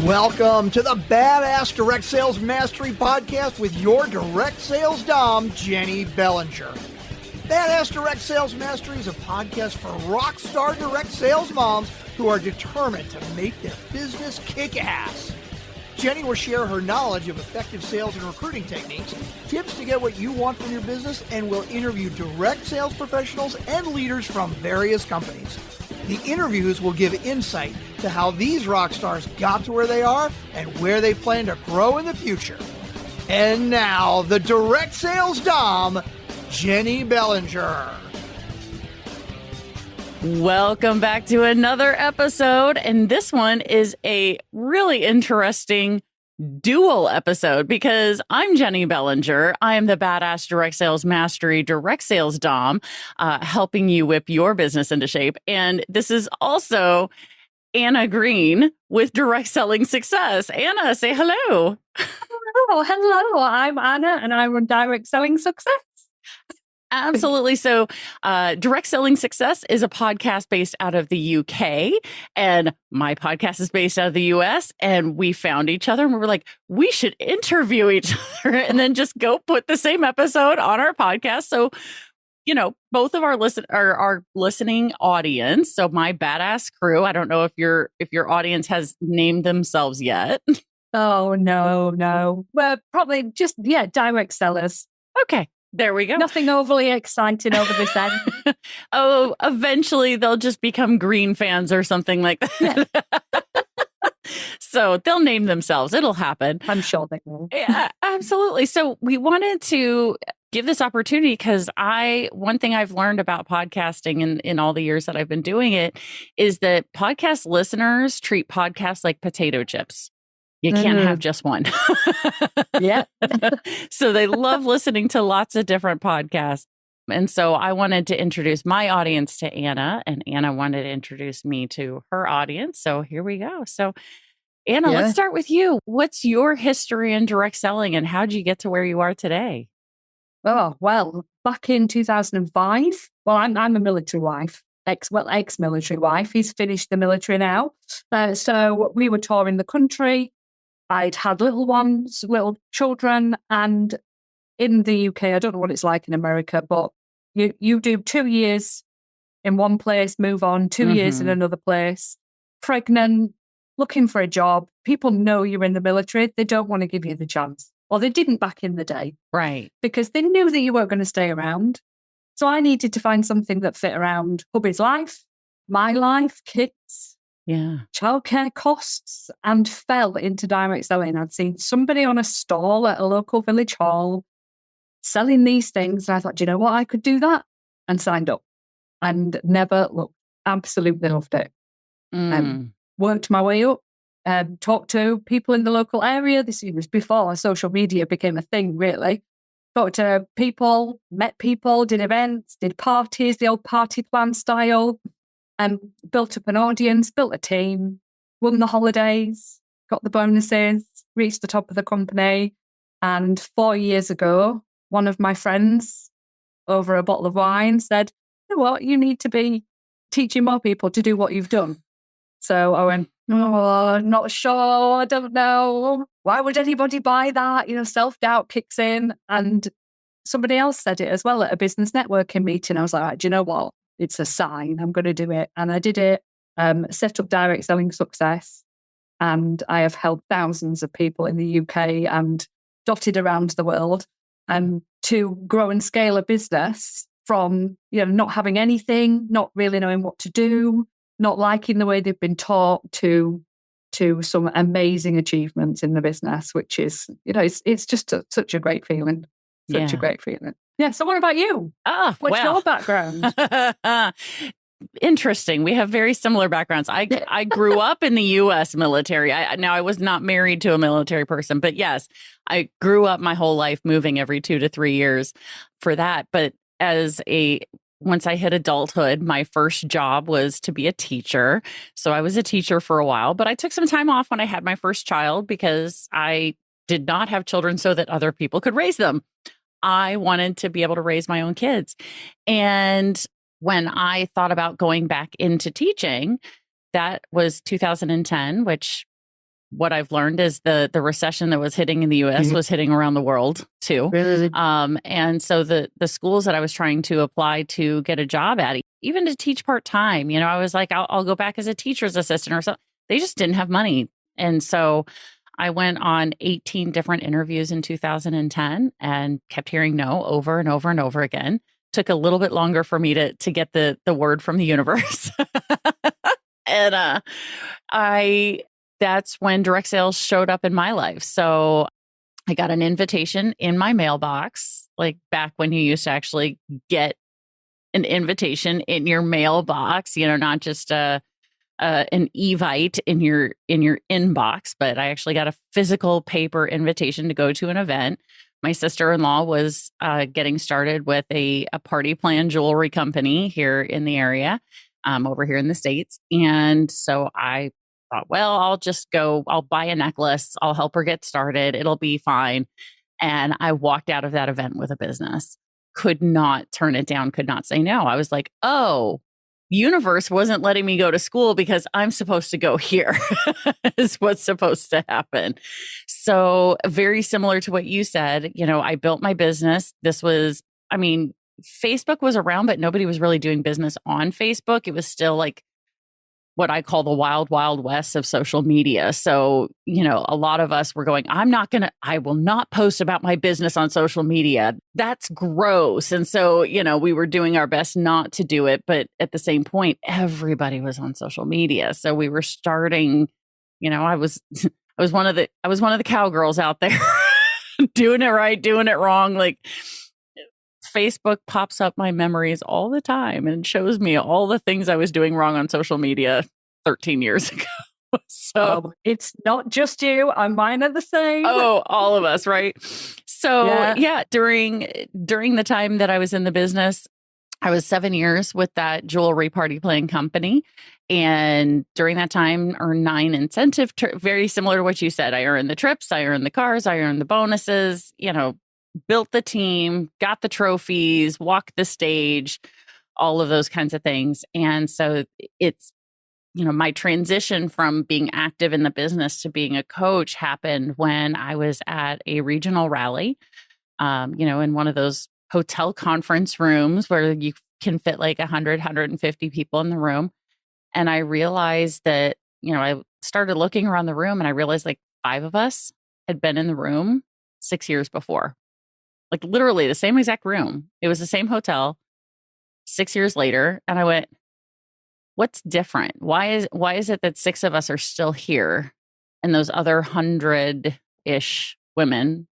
Welcome to the Badass Direct Sales Mastery Podcast with your direct sales dom, Jennie Bellinger. Badass Direct Sales Mastery is a podcast for rockstar direct sales moms who are determined to make their business kick ass. Jennie will share her knowledge of effective sales and recruiting techniques, tips to get what you want from your business, and will interview direct sales professionals and leaders from various companies. The interviews will give insight to how these rock stars got to where they are and where they plan to grow in the future. And now, the direct sales dom, Jennie Bellinger. Welcome back to another episode. And this one is a really interesting dual episode because I'm Jennie Bellinger. I am the Badass Direct Sales Mastery Direct Sales Dom, helping you whip your business into shape. And this is also Anna Green with Direct Selling Success. Anna, say hello. Hello. I'm Anna and I run Direct Selling Success. Absolutely. So Direct Selling Success is a podcast based out of the UK, and my podcast is based out of the US. And we found each other and we were like, we should interview each other and then just go put the same episode on our podcast. So, you know, both of our listening audience. So my badass crew, I don't know if your audience has named themselves yet. Oh, no. We're probably just, direct sellers. Okay. There we go. Nothing overly exciting over this end. Oh, eventually they'll just become Green fans or something like that. Yeah. So they'll name themselves. It'll happen. I'm sure they will. Yeah, absolutely. So we wanted to give this opportunity because one thing I've learned about podcasting in all the years that I've been doing it is that podcast listeners treat podcasts like potato chips. You can't have just one. Yeah. So they love listening to lots of different podcasts. And so I wanted to introduce my audience to Anna, and Anna wanted to introduce me to her audience. So here we go. So Anna, let's start with you. What's your history in direct selling and how'd you get to where you are today? Oh, well, back in 2005, I'm a military wife. Ex-military wife. He's finished the military now. So we were touring the country. I'd had little children, and in the UK, I don't know what it's like in America, but you do 2 years in one place, move on, 2 years in another place, pregnant, looking for a job. People know you're in the military. They don't want to give you the chance. Or they didn't back in the day. Right. Because they knew that you weren't going to stay around. So I needed to find something that fit around hubby's life, my life, kids, childcare costs, and fell into direct selling. I'd seen somebody on a stall at a local village hall selling these things. And I thought, do you know what? I could do that, and signed up and never looked. Absolutely loved it. Worked my way up, talked to people in the local area. This was before social media became a thing, really. Talked to people, met people, did events, did parties, the old party plan style, and built up an audience, built a team, won the holidays, got the bonuses, reached the top of the company. And 4 years ago, one of my friends over a bottle of wine said, you know what, you need to be teaching more people to do what you've done. So I went, I'm not sure, I don't know. Why would anybody buy that? Self-doubt kicks in. And somebody else said it as well at a business networking meeting. I was like, do you know what? It's a sign. I'm going to do it. And I did it, set up Direct Selling Success. And I have helped thousands of people in the UK and dotted around the world to grow and scale a business from, not having anything, not really knowing what to do, not liking the way they've been taught, to some amazing achievements in the business, which is, it's just such a great feeling. Such a great feeling. Yeah. So what about you? What's your background? Interesting. We have very similar backgrounds. I grew up in the U.S. military. I was not married to a military person, but yes, I grew up my whole life moving every 2 to 3 years for that. But once I hit adulthood, my first job was to be a teacher. So I was a teacher for a while, but I took some time off when I had my first child because I did not have children so that other people could raise them. I wanted to be able to raise my own kids. And when I thought about going back into teaching, that was 2010, which what I've learned is the recession that was hitting in the US was hitting around the world too. Really? And so the schools that I was trying to apply to get a job at, even to teach part-time, I was like, I'll go back as a teacher's assistant or something. They just didn't have money. And so I went on 18 different interviews in 2010 and kept hearing no over and over and over again. Took a little bit longer for me to get the word from the universe. And that's when direct sales showed up in my life. So I got an invitation in my mailbox, like back when you used to actually get an invitation in your mailbox, not just an Evite in your inbox, but I actually got a physical paper invitation to go to an event. My sister-in-law was getting started with a party plan jewelry company here in the area, over here in the States. And so I thought, well, I'll buy a necklace. I'll help her get started. It'll be fine. And I walked out of that event with a business. Could not turn it down, could not say no. I was like, oh, universe wasn't letting me go to school because I'm supposed to go here is what's supposed to happen. So very similar to what you said, I built my business. Facebook was around, but nobody was really doing business on Facebook. It was still like what I call the wild, wild west of social media. So, a lot of us were going, I will not post about my business on social media. That's gross. And so, we were doing our best not to do it. But at the same point, everybody was on social media. So we were starting, I was one of the cowgirls out there doing it right, doing it wrong. Like, Facebook pops up my memories all the time and shows me all the things I was doing wrong on social media 13 years ago. So it's not just you. Mine are the same. Oh, all of us, right? So yeah, during the time that I was in the business, I was 7 years with that jewelry party plan company. And during that time, earned 9 incentive, very similar to what you said. I earned the trips, I earned the cars, I earned the bonuses, built the team, got the trophies, walked the stage, all of those kinds of things. And so it's, my transition from being active in the business to being a coach happened when I was at a regional rally, in one of those hotel conference rooms where you can fit like 100, 150 people in the room. And I realized that, I started looking around the room and I realized like 5 of us had been in the room 6 years before. Like literally the same exact room. It was the same hotel 6 years later. And I went, what's different? Why is it that 6 of us are still here and those other 100-ish women,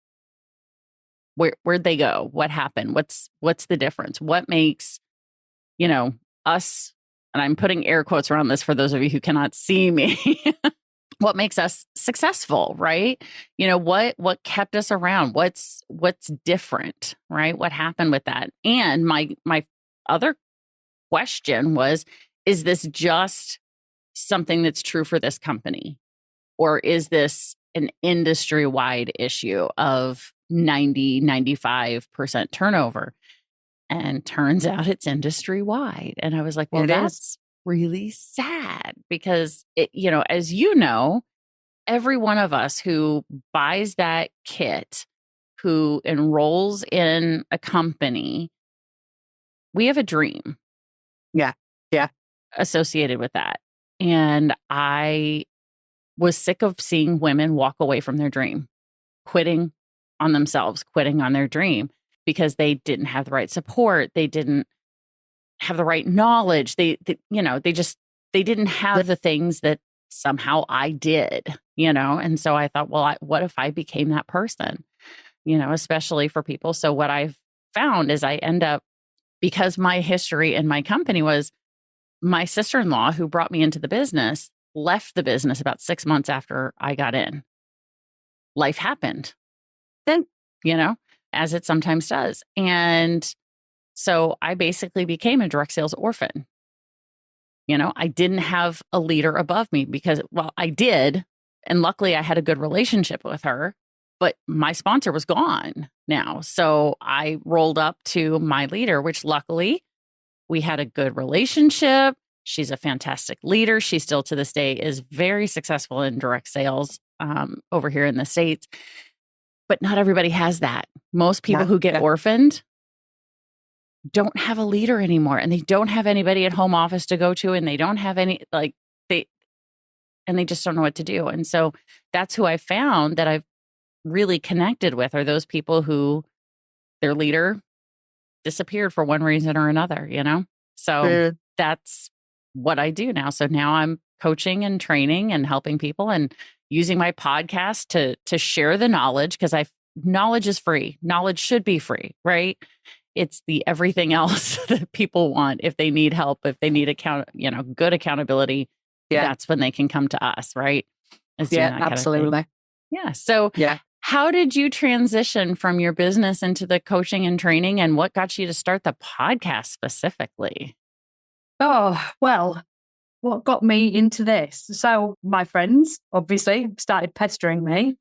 where'd they go? What happened? What's the difference? What makes, us, and I'm putting air quotes around this for those of you who cannot see me, what makes us successful, right? What kept us around? What's different, right? What happened with that? And my other question was, is this just something that's true for this company? Or is this an industry-wide issue of 95% turnover? And turns out it's industry-wide. And I was like, well, that's really sad because, as you know, every one of us who buys that kit, who enrolls in a company, we have a dream. Yeah. Associated with that. And I was sick of seeing women walk away from their dream, quitting on themselves, quitting on their dream because they didn't have the right support. They didn't have the right knowledge. They didn't have the things that somehow I did, And so I thought, well, what if I became that person, especially for people. So what I've found is I end up, because my history in my company was my sister-in-law who brought me into the business, left the business about 6 months after I got in. Life happened, then, as it sometimes does. And so I basically became a direct sales orphan. I didn't have a leader above me because, well, I did. And luckily I had a good relationship with her, but my sponsor was gone now. So I rolled up to my leader, which luckily we had a good relationship. She's a fantastic leader. She still to this day is very successful in direct sales. over here in the States. But not everybody has that. Most people who get orphaned don't have a leader anymore, and they don't have anybody at home office to go to, and they don't have any, they just don't know what to do. And so that's who I found that I've really connected with, are those people who their leader disappeared for one reason or another, So that's what I do now. So now I'm coaching and training and helping people and using my podcast to share the knowledge, because knowledge is free. Knowledge should be free, right? It's the everything else that people want. If they need help, if they need good accountability, that's when they can come to us, right? Absolutely. Yeah. So how did you transition from your business into the coaching and training, and what got you to start the podcast specifically? Oh, well, what got me into this? So my friends obviously started pestering me,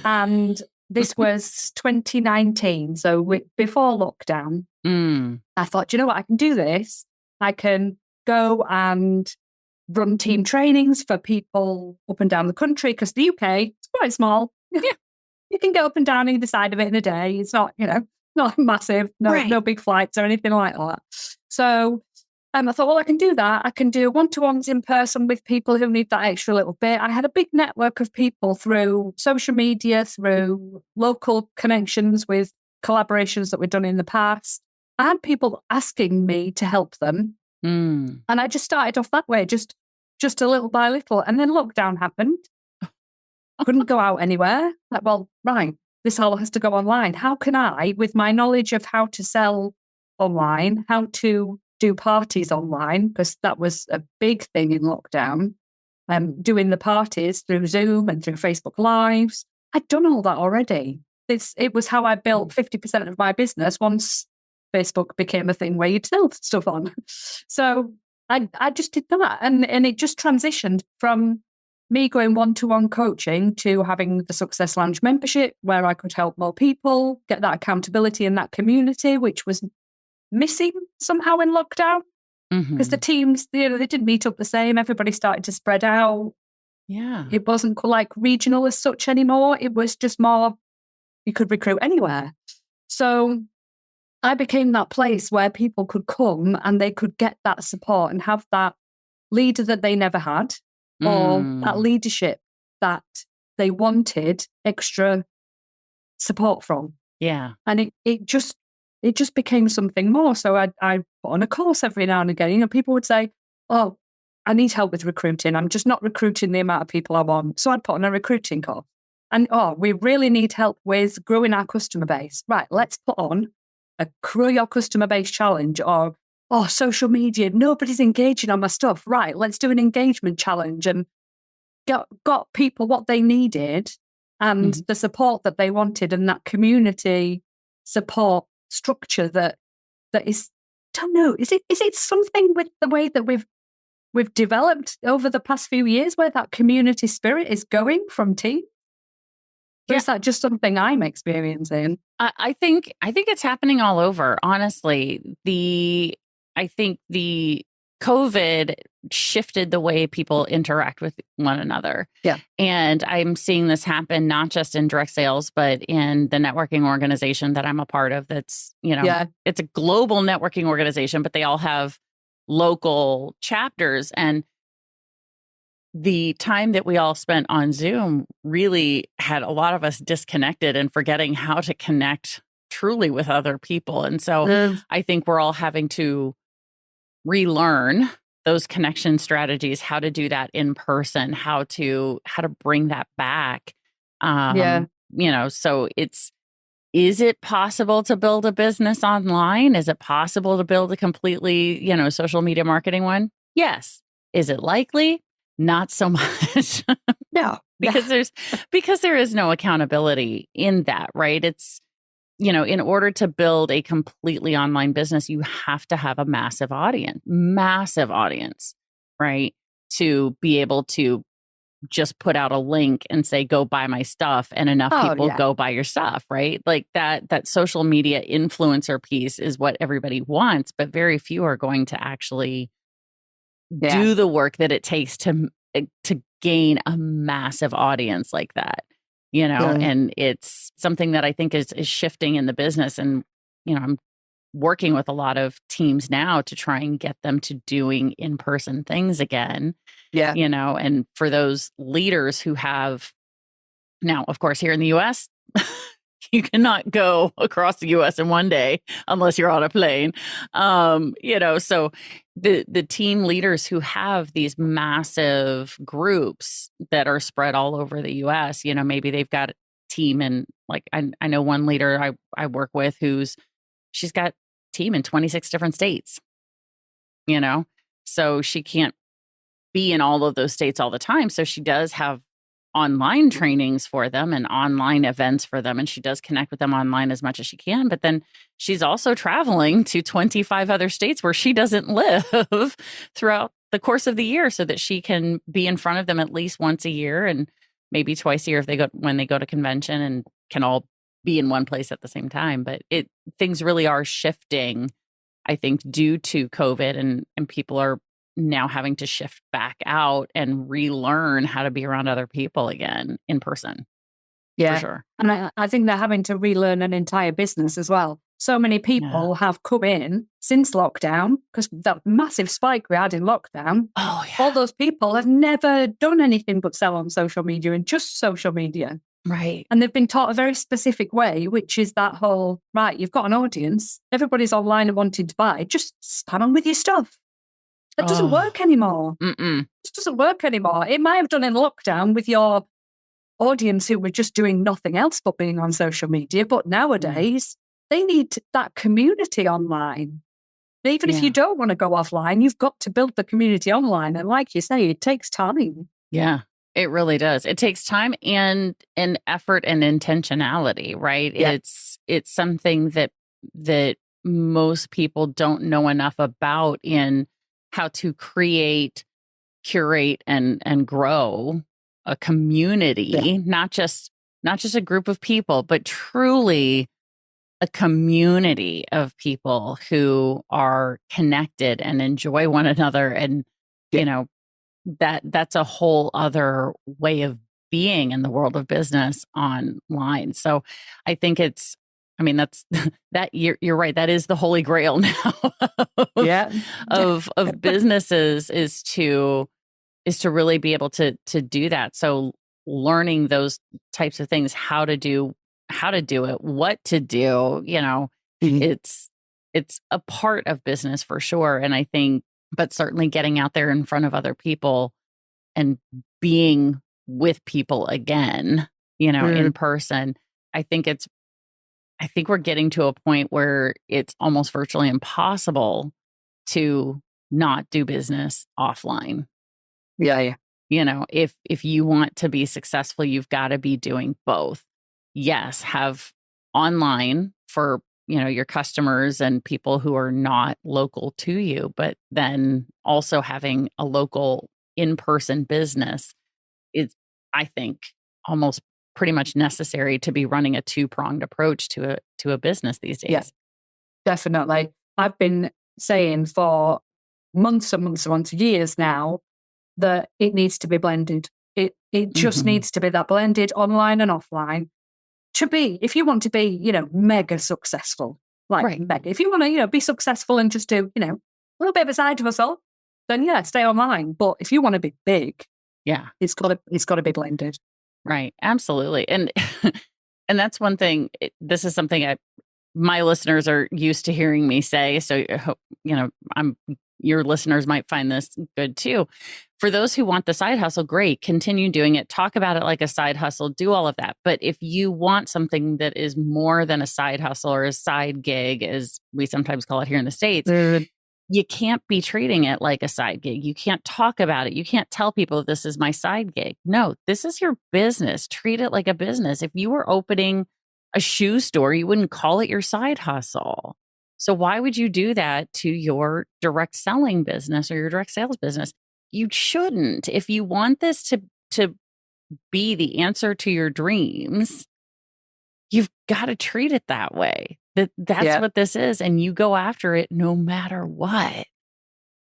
and this was 2019. So before lockdown, I thought, you know what, I can do this. I can go and run team trainings for people up and down the country, because the UK is quite small. Yeah. You can get up and down either side of it in a day. It's not, not massive, no big flights or anything like that. So I thought, well, I can do that. I can do one-to-ones in person with people who need that extra little bit. I had a big network of people through social media, through local connections with collaborations that we'd done in the past. I had people asking me to help them. And I just started off that way, just a little by little. And then lockdown happened. Couldn't go out anywhere. Like, well, right, this all has to go online. How can I, with my knowledge of how to sell online, how to do parties online, because that was a big thing in lockdown, doing the parties through Zoom and through Facebook Lives. I'd done all that already. It was how I built 50% of my business once Facebook became a thing where you'd sell stuff on. So I just did that. And it just transitioned from me going one-to-one coaching to having the Success Lounge membership, where I could help more people, get that accountability in that community, which was missing somehow in lockdown, because the teams, they didn't meet up the same. Everybody started to spread out. Yeah. It wasn't like regional as such anymore. It was just more, you could recruit anywhere. So I became that place where people could come and they could get that support and have that leader that they never had, or that leadership that they wanted extra support from. Yeah. And it just became something more. So I put on a course every now and again. People would say, oh, I need help with recruiting. I'm just not recruiting the amount of people I want. So I'd put on a recruiting course. And, we really need help with growing our customer base. Right, let's put on a grow your customer base challenge, or, social media, nobody's engaging on my stuff. Right, let's do an engagement challenge, and got people what they needed and the support that they wanted, and that community support structure that is, don't know, is it something with the way that we've developed over the past few years, where that community spirit is going from team? Or is that just something I'm experiencing? I think it's happening all over. Honestly, I think the COVID shifted the way people interact with one another. Yeah. And I'm seeing this happen not just in direct sales, but in the networking organization that I'm a part of. That's, it's a global networking organization, but they all have local chapters. And the time that we all spent on Zoom really had a lot of us disconnected and forgetting how to connect truly with other people. And so I think we're all having to relearn those connection strategies, how to do that in person, how to bring that back. So is it possible to build a business online? Is it possible to build a completely, social media marketing one? Yes. Is it likely? Not so much. No. because there is no accountability in that, right? It's, in order to build a completely online business, you have to have a massive audience, right? To be able to just put out a link and say, go buy my stuff, and enough people go buy your stuff, right? Like that social media influencer piece is what everybody wants, but very few are going to actually do the work that it takes to gain a massive audience like that, you know, and it's something that I think is shifting in the business. And, you know, I'm working with a lot of teams now to try and get them to doing in-person things again. Yeah. You know, and for those leaders who have now, of course, here in the US, you cannot go across the US in one day unless you're on a plane. You know, so the team leaders who have these massive groups that are spread all over the US, you know, maybe they've got a team in, like, I know one leader I work with she's got team in 26 different states, you know, so she can't be in all of those states all the time. So she does have online trainings for them and online events for them. And she does connect with them online as much as she can. But then she's also traveling to 25 other states where she doesn't live throughout the course of the year so that she can be in front of them at least once a year and maybe twice a year when they go to convention, and can all be in one place at the same time. But things really are shifting, I think, due to COVID, and people are now having to shift back out and relearn how to be around other people again in person. Yeah, for sure. And I think they're having to relearn an entire business as well. So many people have come in since lockdown, because that massive spike we had in lockdown. Oh, yeah. All those people have never done anything but sell on social media and just social media. Right. And they've been taught a very specific way, which is that whole, right, you've got an audience, everybody's online and wanting to buy, just spam them with your stuff. That doesn't work anymore. It just doesn't work anymore. It might have done in lockdown with your audience who were just doing nothing else but being on social media. But nowadays, they need that community online. Even if you don't want to go offline, you've got to build the community online. And like you say, it takes time. Yeah, it really does. It takes time and effort and intentionality, right? Yeah. It's something that most people don't know enough about in how to create, curate, and grow a community, not just a group of people, but truly a community of people who are connected and enjoy one another. And, you know, that's a whole other way of being in the world of business online. So I think that's you're right. That is the holy grail now of businesses is to really be able to do that. So learning those types of things, how to do it, what to do, you know, it's a part of business for sure. And I think, but certainly getting out there in front of other people and being with people again, you know, in person, I think we're getting to a point where it's almost virtually impossible to not do business offline. Yeah. You know, if you want to be successful, you've got to be doing both. Yes, have online for, you know, your customers and people who are not local to you, but then also having a local in-person business is, I think, almost pretty much necessary to be running a two-pronged approach to a business these days. Yeah, definitely. I've been saying for months and months and months, years now, that it needs to be blended. It just needs to be that blended online and offline. To be, if you want to be, you know, mega successful, mega. If you want to, you know, be successful and just do, you know, a little bit of a side hustle, then stay online. But if you want to be big, it's got to be blended. Right. Absolutely. And that's one thing. This is something my listeners are used to hearing me say. So, you know, your listeners might find this good too. For those who want the side hustle, great, continue doing it. Talk about it like a side hustle, do all of that. But if you want something that is more than a side hustle or a side gig, as we sometimes call it here in the States, you can't be treating it like a side gig. You can't talk about it. You can't tell people this is my side gig. No, this is your business. Treat it like a business. If you were opening a shoe store, you wouldn't call it your side hustle. So why would you do that to your direct selling business or your direct sales business? You shouldn't. If you want this to be the answer to your dreams, you've got to treat it that way. That's what this is. And you go after it no matter what,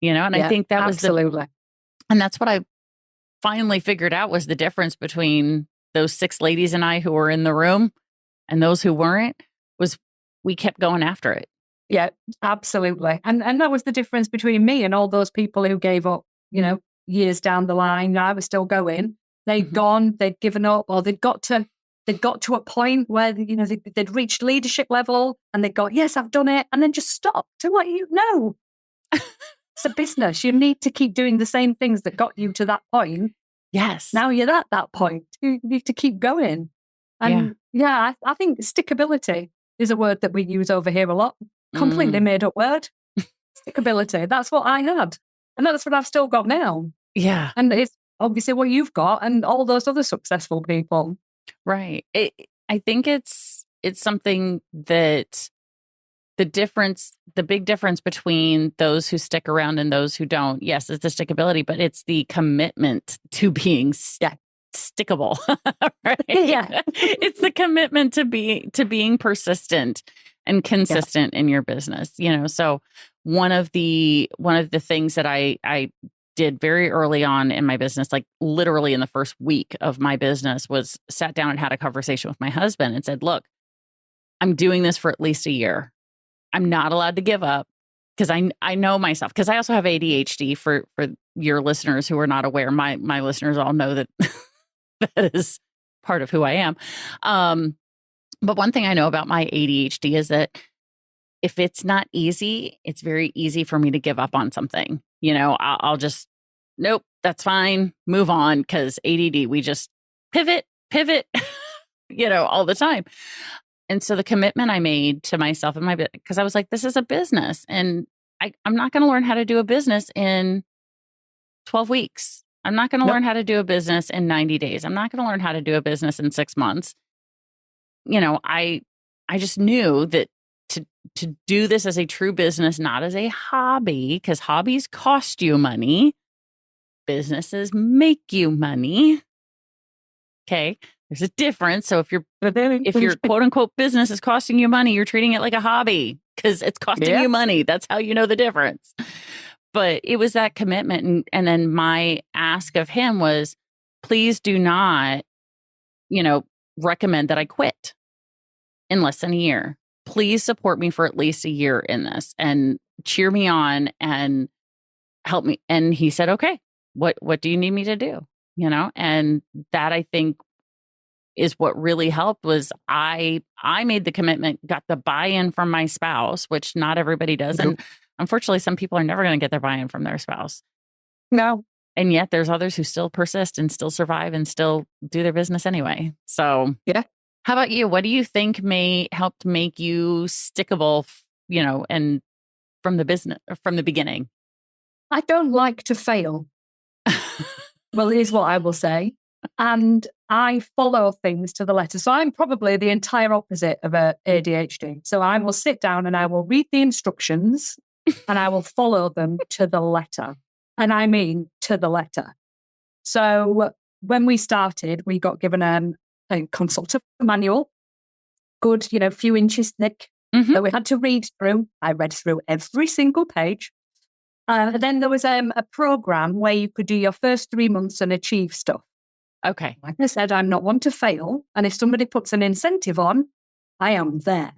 you know? And I think that was absolutely. And that's what finally figured out was the difference between those 6 ladies and I who were in the room and those who weren't was we kept going after it. Yeah, absolutely. And that was the difference between me and all those people who gave up, years down the line. I was still going. They'd gone, they'd given up, or they'd got to a point where, they'd reached leadership level and they'd go, yes, I've done it. And then just stop. So what it's a business. You need to keep doing the same things that got you to that point. Yes. Now you're at that point. You need to keep going. And I think stickability is a word that we use over here a lot. Completely made up word. Stickability. That's what I had. And that's what I've still got now. Yeah. And it's obviously what you've got and all those other successful people. Right. I think it's something that the big difference between those who stick around and those who don't, yes, it's the stickability, but it's the commitment to being stickable, right? Yeah. It's the commitment to being persistent and consistent in your business, So one of the things that I did very early on in my business, like literally in the first week of my business, was sat down and had a conversation with my husband and said, look, I'm doing this for at least a year. I'm not allowed to give up because I know myself, because I also have ADHD. For your listeners who are not aware, my listeners all know that that is part of who I am. But one thing I know about my ADHD is that if it's not easy, it's very easy for me to give up on something. I'll just, nope, that's fine, move on, because ADD, we just pivot, all the time. And so the commitment I made to myself and because I was like, this is a business and I'm not going to learn how to do a business in 12 weeks. I'm not going to learn how to do a business in 90 days. I'm not going to learn how to do a business in 6 months. I just knew that to do this as a true business, not as a hobby, because hobbies cost you money. Businesses make you money. Okay. There's a difference. So if your quote unquote business is costing you money, you're treating it like a hobby because it's costing you money. That's how you know the difference. But it was that commitment. And then my ask of him was, please do not, recommend that I quit in less than a year. Please support me for at least a year in this and cheer me on and help me. And he said, okay, what do you need me to do? And that, I think, is what really helped. Was I made the commitment, got the buy-in from my spouse, which not everybody does. And unfortunately, some people are never going to get their buy-in from their spouse. No. And yet there's others who still persist and still survive and still do their business anyway. So yeah. How about you? What do you think may help make you stickable, and from the beginning? I don't like to fail. Well, here's what I will say. And I follow things to the letter. So I'm probably the entire opposite of a ADHD. So I will sit down and I will read the instructions and I will follow them to the letter. And I mean to the letter. So when we started, we got given a consultant manual, good, few inches thick, that we had to read through. I read through every single page. Then there was a program where you could do your first 3 months and achieve stuff. Okay. Like I said, I'm not one to fail. And if somebody puts an incentive on, I am there.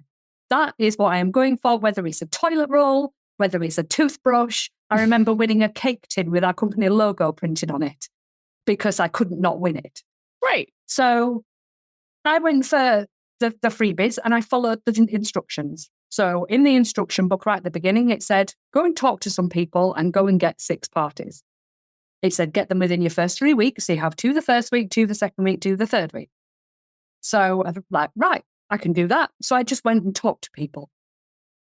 That is what I am going for, whether it's a toilet roll, whether it's a toothbrush. I remember winning a cake tin with our company logo printed on it because I couldn't not win it. Right. So I went for the freebies and I followed the instructions. So in the instruction book right at the beginning, it said, go and talk to some people and go and get 6 parties. It said, get them within your first 3 weeks. So you have 2 the first week, 2 the second week, 2 the third week. So I was like, right, I can do that. So I just went and talked to people.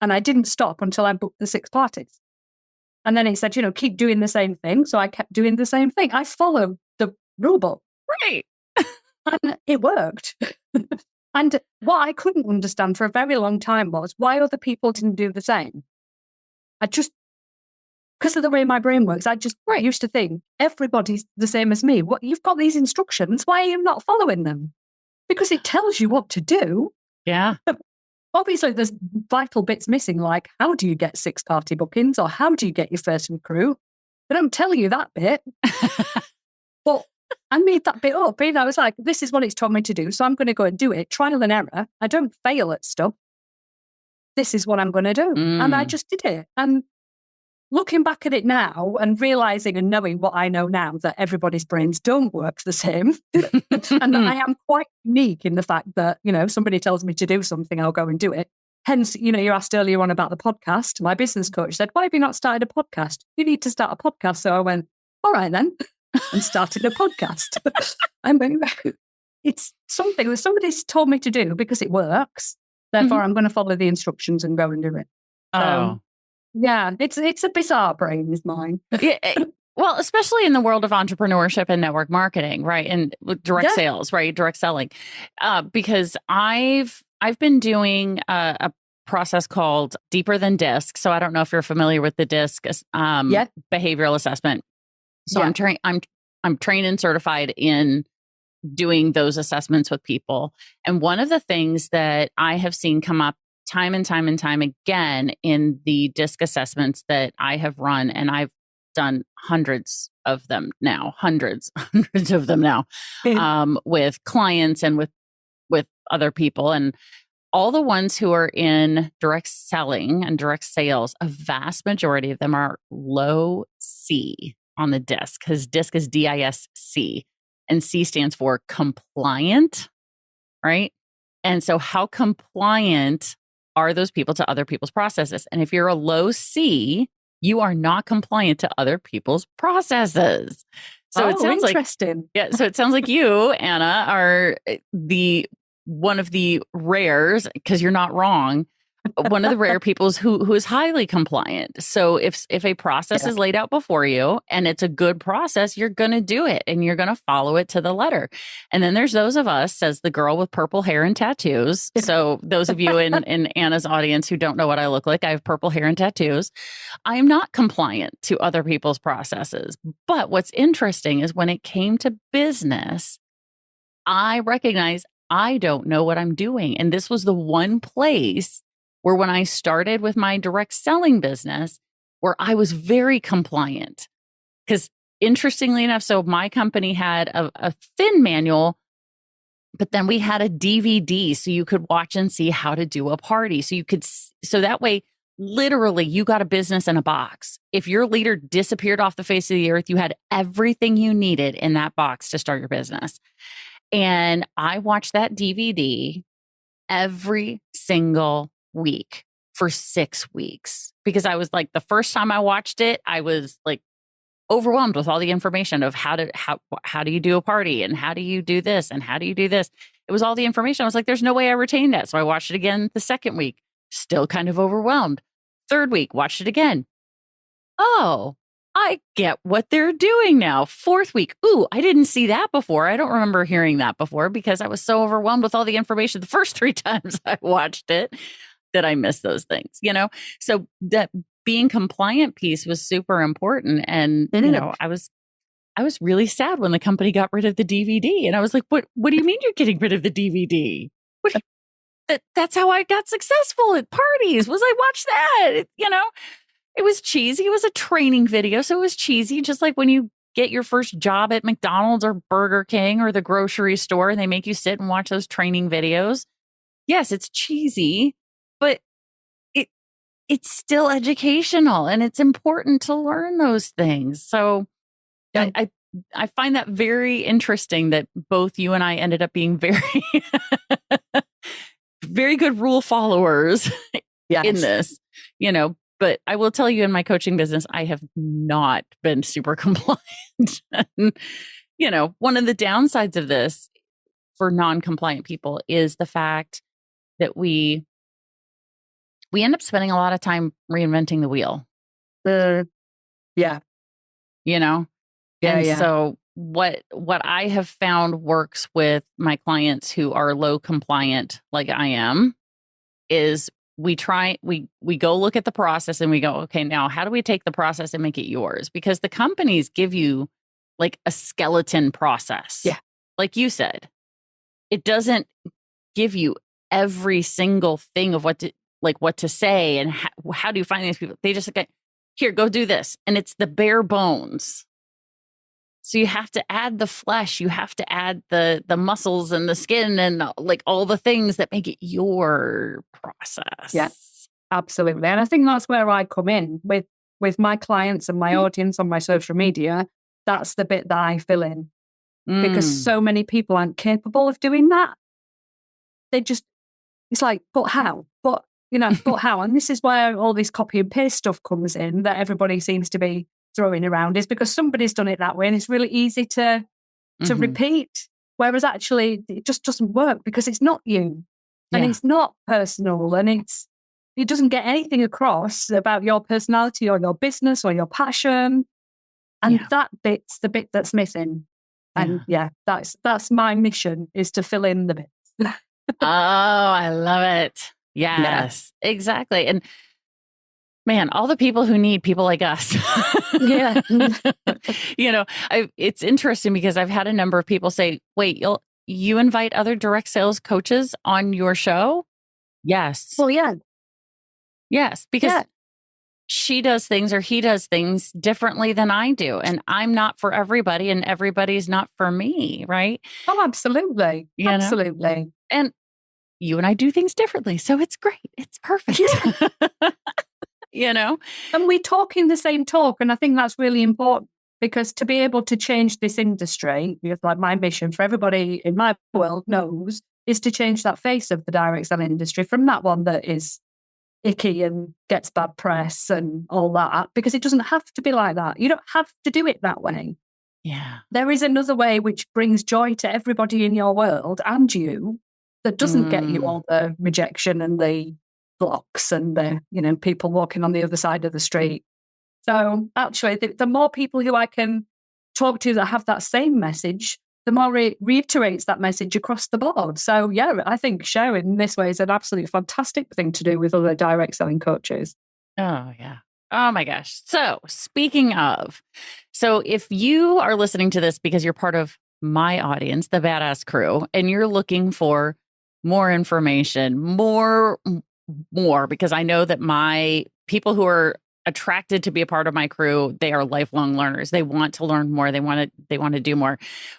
And I didn't stop until I booked the 6 parties. And then it said, keep doing the same thing. So I kept doing the same thing. I followed the rule book. Right. And it worked. And what I couldn't understand for a very long time was why other people didn't do the same. Because of the way my brain works, I just used to think everybody's the same as me. What, you've got these instructions. Why are you not following them? Because it tells you what to do. Yeah. Obviously, there's vital bits missing, like how do you get 6 party bookings or how do you get your first recruit? They don't tell you that bit. But I made that bit up. I was like, this is what it's told me to do. So I'm going to go and do it. Trial and error. I don't fail at stuff. This is what I'm going to do. And I just did it. And looking back at it now and realizing and knowing what I know now, that everybody's brains don't work the same. And I am quite unique in the fact that, somebody tells me to do something, I'll go and do it. Hence, you asked earlier on about the podcast. My business coach said, why have you not started a podcast? You need to start a podcast. So I went, all right then, and started a podcast. It's something that somebody's told me to do because it works. Therefore, I'm going to follow the instructions and go and do it. Yeah, it's a bizarre brain is mine. Well, especially in the world of entrepreneurship and network marketing, right? And with direct sales, right? Direct selling. Because I've been doing a process called Deeper Than DISC. So I don't know if you're familiar with the DISC behavioral assessment. So I'm trained and certified in doing those assessments with people. And one of the things that I have seen come up time and time and time again in the DISC assessments that I have run, and I've done hundreds of them now, hundreds of them now, with clients and with other people, and all the ones who are in direct selling and direct sales, a vast majority of them are low C on the DISC, because DISC is DISC, and C stands for compliant, right? And so how compliant are those people to other people's processes? And if you're a low C, you are not compliant to other people's processes. So it sounds interesting. So it sounds like you, Anna, are one of the rares, because you're not wrong, one of the rare people who is highly compliant. So if a process is laid out before you and it's a good process, you're going to do it and you're going to follow it to the letter. And then there's those of us, says the girl with purple hair and tattoos. So those of you in Anna's audience who don't know what I look like, I have purple hair and tattoos. I am not compliant to other people's processes. But what's interesting is when it came to business, I recognize I don't know what I'm doing. And this was the one place where when I started with my direct selling business, where I was very compliant. Because interestingly enough, so my company had a thin manual, but then we had a DVD so you could watch and see how to do a party. So that way, literally, you got a business in a box. If your leader disappeared off the face of the earth, you had everything you needed in that box to start your business. And I watched that DVD every single week for 6 weeks, because I was like, the first time I watched it, I was like overwhelmed with all the information of how do you do a party, and how do you do this, and how do you do this. It was all the information. I was like, there's no way I retained that. So I watched it again the second week, still kind of overwhelmed. Third week, watched it again. Oh, I get what they're doing now. Fourth week. Ooh, I didn't see that before. I don't remember hearing that before, because I was so overwhelmed with all the information the first 3 times I watched it that I missed those things, So that being compliant piece was super important. And, I was really sad when the company got rid of the DVD. And I was like, what do you mean you're getting rid of the DVD? That's how I got successful at parties, was I watched that, It was cheesy. It was a training video. So it was cheesy, just like when you get your first job at McDonald's or Burger King or the grocery store and they make you sit and watch those training videos. Yes, it's cheesy, but it's still educational, and it's important to learn those things. So I find that very interesting that both you and I ended up being very, very good rule followers in this, But I will tell you, in my coaching business, I have not been super compliant. And, one of the downsides of this for non-compliant people is the fact that we end up spending a lot of time reinventing the wheel. Yeah. So what I have found works with my clients who are low compliant, like I am, is we go look at the process and we go, okay, now how do we take the process and make it yours? Because the companies give you like a skeleton process. Yeah. Like you said, it doesn't give you every single thing of what to say and how do you find these people. They just like, here, go do this. And it's the bare bones. So you have to add the flesh, you have to add the muscles and the skin and like all the things that make it your process. Yeah, absolutely. And I think that's where I come in with my clients and my audience on my social media. That's the bit that I fill in because so many people aren't capable of doing that. It's like, but how? But how? And this is where all this copy and paste stuff comes in that everybody seems to be throwing around, is because somebody's done it that way and it's really easy to repeat. Whereas actually it just doesn't work because it's not you and it's not personal and it doesn't get anything across about your personality or your business or your passion. And that bit's the bit that's missing. And that's my mission, is to fill in the bits. Oh, I love it. Yes, exactly. And man, all the people who need people like us. Yeah. It's interesting because I've had a number of people say, wait, you invite other direct sales coaches on your show? Yes. Well, yeah. Yes, because she does things or he does things differently than I do. And I'm not for everybody and everybody's not for me, right? Oh, absolutely. Absolutely. And you and I do things differently. So it's great. It's perfect. And we talk in the same talk. And I think that's really important, because to be able to change this industry, because like my mission for everybody in my world knows, is to change that face of the direct selling industry from that one that is icky and gets bad press and all that, because it doesn't have to be like that. You don't have to do it that way. Yeah. There is another way which brings joy to everybody in your world and you, that doesn't get you all the rejection and the blocks and the, people walking on the other side of the street. So actually, the more people who I can talk to that have that same message, the more it reiterates that message across the board. So I think sharing this way is an absolutely fantastic thing to do with other direct selling coaches. Oh, yeah. Oh my gosh. So speaking of, if you are listening to this because you're part of my audience, the Badass Crew, and you're looking for more information, more, because I know that my people who are attracted to be a part of my crew, they are lifelong learners. They want to learn more. They want to do more.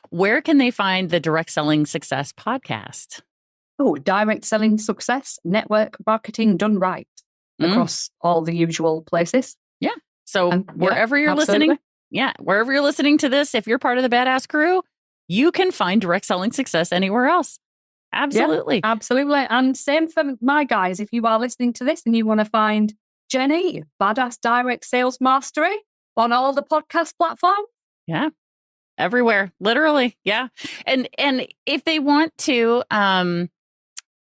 Where can they find the Direct Selling Success podcast? Oh, Direct Selling Success, network marketing done right across all the usual places. Yeah. So wherever you're listening, wherever you're listening to this, if you're part of the Badass Crew, you can find Direct Selling Success anywhere else. Absolutely. Yeah, absolutely. And same for my guys. If you are listening to this and you want to find Jennie, Badass Direct Sales Mastery, on all the podcast platforms. Yeah. Everywhere. Literally. Yeah. And if they want to,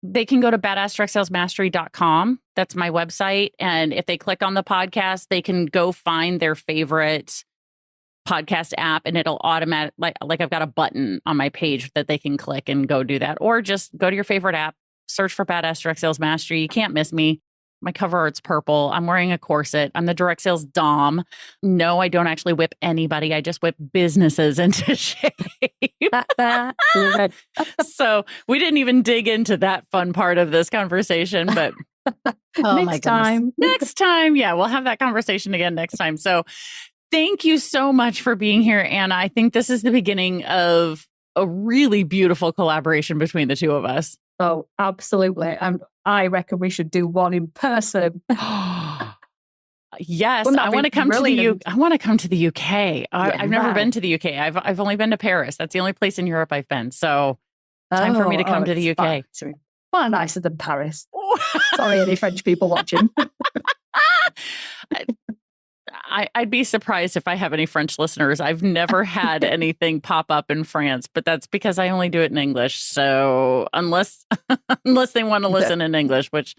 they can go to badassdirectsalesmastery.com. That's my website. And if they click on the podcast, they can go find their favorite podcast app and it'll automatic, like I've got a button on my page that they can click and go do that. Or just go to your favorite app, search for Badass Direct Sales Mastery. You can't miss me. My cover art's purple. I'm wearing a corset. I'm the direct sales dom. No, I don't actually whip anybody. I just whip businesses into shape. So we didn't even dig into that fun part of this conversation, but next time. Next time. Yeah, we'll have that conversation again next time. So thank you so much for being here, Anna. I think this is the beginning of a really beautiful collaboration between the two of us. Oh, absolutely. I reckon we should do one in person. Yes, I want to come to the UK. I want to come to the UK. I've never been to the UK. I've only been to Paris. That's the only place in Europe I've been. So time for me to come to the UK. Far nicer than Paris. Sorry, any French people watching. I'd be surprised if I have any French listeners. I've never had anything pop up in France, but that's because I only do it in English. So unless they want to listen in English, which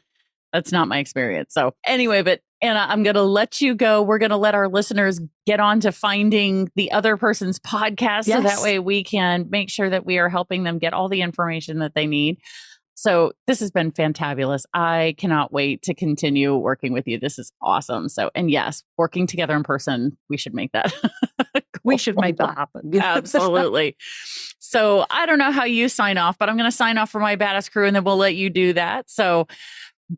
that's not my experience. So anyway, but Anna, I'm going to let you go. We're going to let our listeners get on to finding the other person's podcast. So that way we can make sure that we are helping them get all the information that they need. So this has been fantabulous. I cannot wait to continue working with you. This is awesome. So, and yes, working together in person, we should make that. We should make that happen. Absolutely. So I don't know how you sign off, but I'm going to sign off for my Badass Crew and then we'll let you do that. So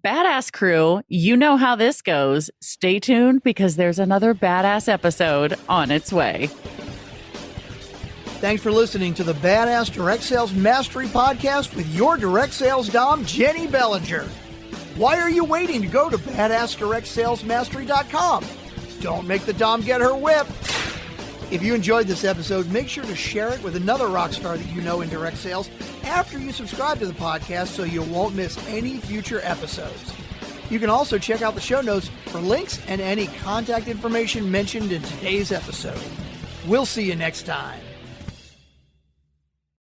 Badass Crew, you know how this goes. Stay tuned because there's another badass episode on its way. Thanks for listening to the Badass Direct Sales Mastery Podcast with your direct sales dom, Jennie Bellinger. Why are you waiting to go to badassdirectsalesmastery.com? Don't make the dom get her whip. If you enjoyed this episode, make sure to share it with another rock star that you know in direct sales after you subscribe to the podcast so you won't miss any future episodes. You can also check out the show notes for links and any contact information mentioned in today's episode. We'll see you next time.